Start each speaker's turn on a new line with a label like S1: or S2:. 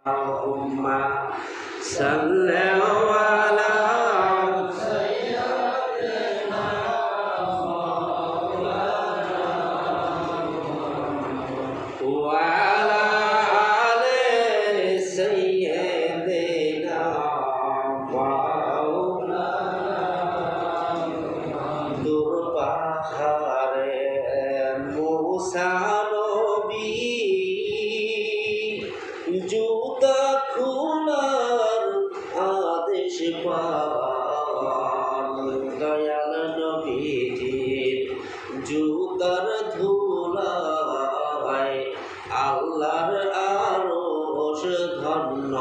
S1: Allahumma salli ala sayyidina wa ala ali sayyidina maulana durbaরে মুসা নবী জুতা খোলার আদেশ পান দয়াল নবীজির জুতার ধুলায় আল্লাহর আরশ ধন্য